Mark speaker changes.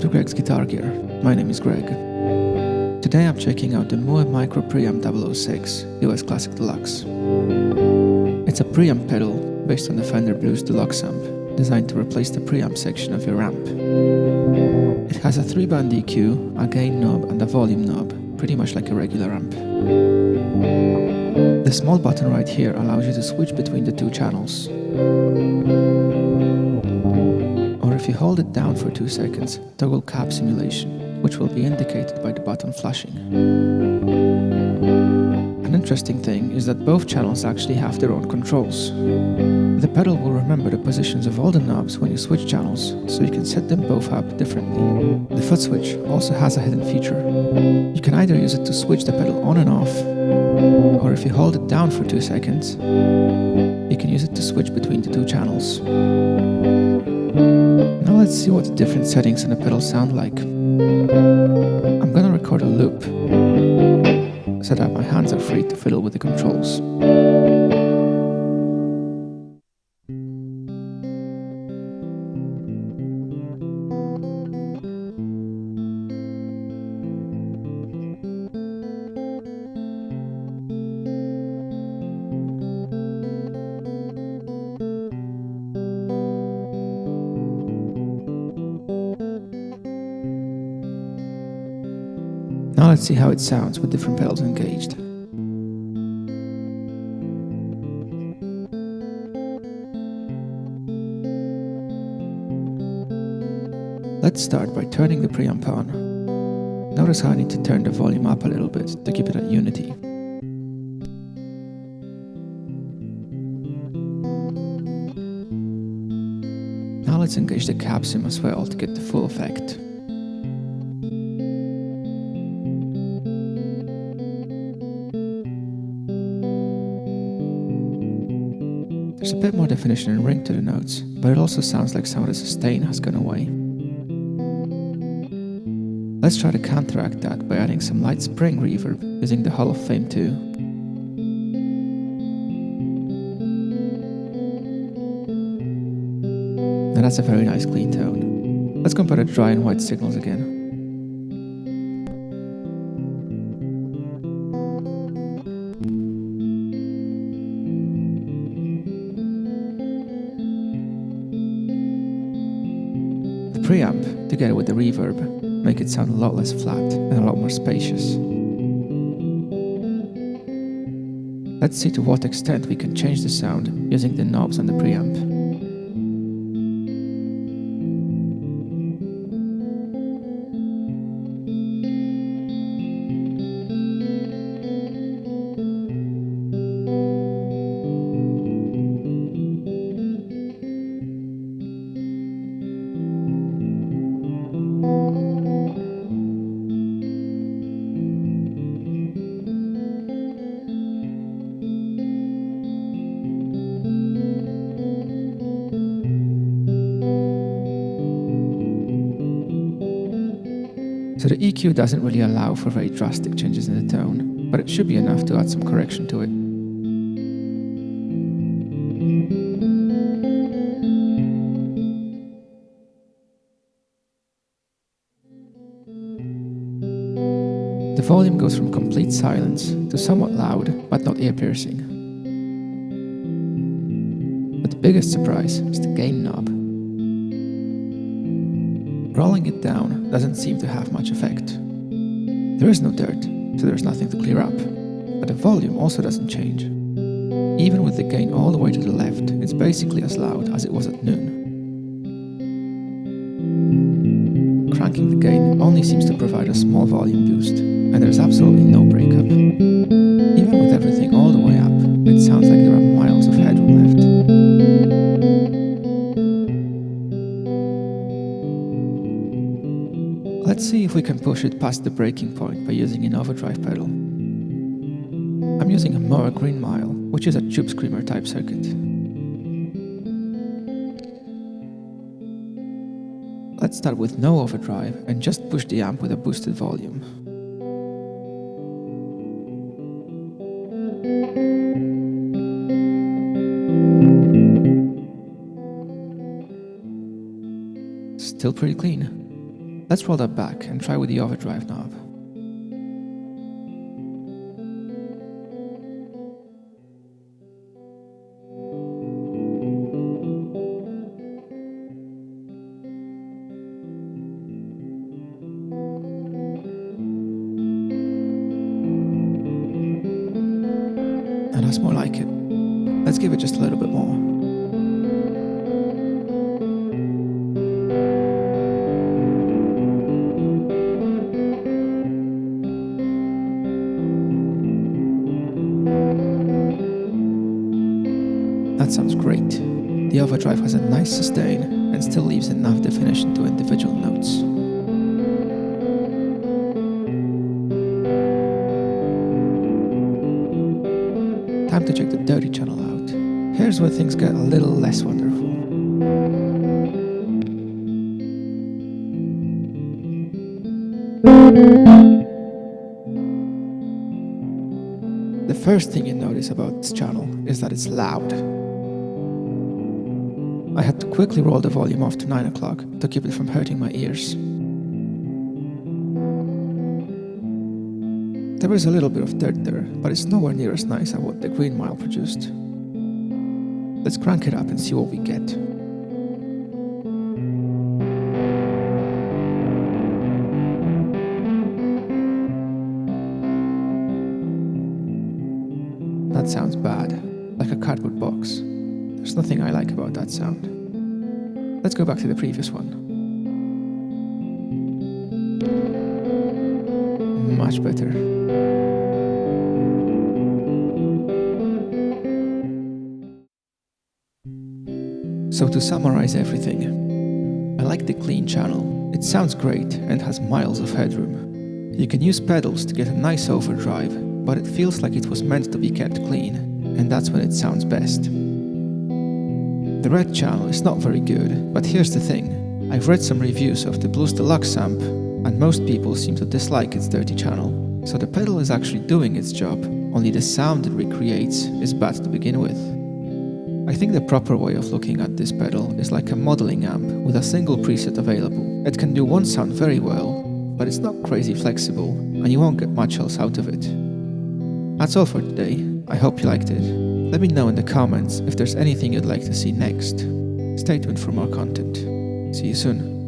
Speaker 1: to Greg's Guitar Gear. My name is Greg. Today I'm checking out the Mooer Micro PreAMP 006 US Classic Deluxe. It's a PreAMP pedal based on the Fender Blues Deluxe amp, designed to replace the preamp section of your amp. It has a 3-band EQ, a gain knob and a volume knob, pretty much like a regular amp. The small button right here allows you to switch between the two channels. Or if you hold it down for 2 seconds, toggle cap simulation, which will be indicated by the button flashing. An interesting thing is that both channels actually have their own controls. The pedal will remember the positions of all the knobs when you switch channels, so you can set them both up differently. The foot switch also has a hidden feature. You can either use it to switch the pedal on and off, or if you hold it down for 2 seconds, you can use it to switch between the two channels. Now let's see what the different settings on the pedal sound like. I'm gonna record a loop, so that my hands are free to fiddle with the controls. Now let's see how it sounds with different pedals engaged. Let's start by turning the preamp on. Notice how I need to turn the volume up a little bit to keep it at unity. Now let's engage the cap sim as well to get the full effect. There's a bit more definition and ring to the notes, but it also sounds like some of the sustain has gone away. Let's try to counteract that by adding some light spring reverb using the Hall of Fame 2. Now that's a very nice clean tone. Let's compare the dry and white signals again. The preamp, together with the reverb, make it sound a lot less flat and a lot more spacious. Let's see to what extent we can change the sound using the knobs on the preamp. So the EQ doesn't really allow for very drastic changes in the tone, but it should be enough to add some correction to it. The volume goes from complete silence to somewhat loud, but not ear-piercing. But the biggest surprise is the gain knob. Rolling it down doesn't seem to have much effect. There is no dirt, so there's nothing to clear up, but the volume also doesn't change. Even with the gain all the way to the left, it's basically as loud as it was at noon. Cranking the gain only seems to provide a small volume boost, and there's absolutely no breakup. Even with everything all the way up, it sounds like there are miles of headroom left. Let's see if we can push it past the breaking point by using an overdrive pedal. I'm using a Mooer Green Mile, which is a tube screamer type circuit. Let's start with no overdrive and just push the amp with a boosted volume. Still pretty clean. Let's roll that back and try with the overdrive knob. And that's more like it. Let's give it just a little bit more. That sounds great. The overdrive has a nice sustain and still leaves enough definition to individual notes. Time to check the dirty channel out. Here's where things get a little less wonderful. The first thing you notice about this channel is that it's loud. I had to quickly roll the volume off to 9 o'clock to keep it from hurting my ears. There is a little bit of dirt there, but it's nowhere near as nice as what the Green Mile produced. Let's crank it up and see what we get. That sounds bad, like a cardboard box. There's nothing I like about that sound. Let's go back to the previous one. Much better. So to summarize everything, I like the clean channel. It sounds great and has miles of headroom. You can use pedals to get a nice overdrive, but it feels like it was meant to be kept clean, and that's when it sounds best. The red channel is not very good, but here's the thing. I've read some reviews of the Blues Deluxe amp, and most people seem to dislike its dirty channel. So the pedal is actually doing its job, only the sound it recreates is bad to begin with. I think the proper way of looking at this pedal is like a modeling amp with a single preset available. It can do one sound very well, but it's not crazy flexible, and you won't get much else out of it. That's all for today. I hope you liked it. Let me know in the comments if there's anything you'd like to see next. Stay tuned for more content. See you soon.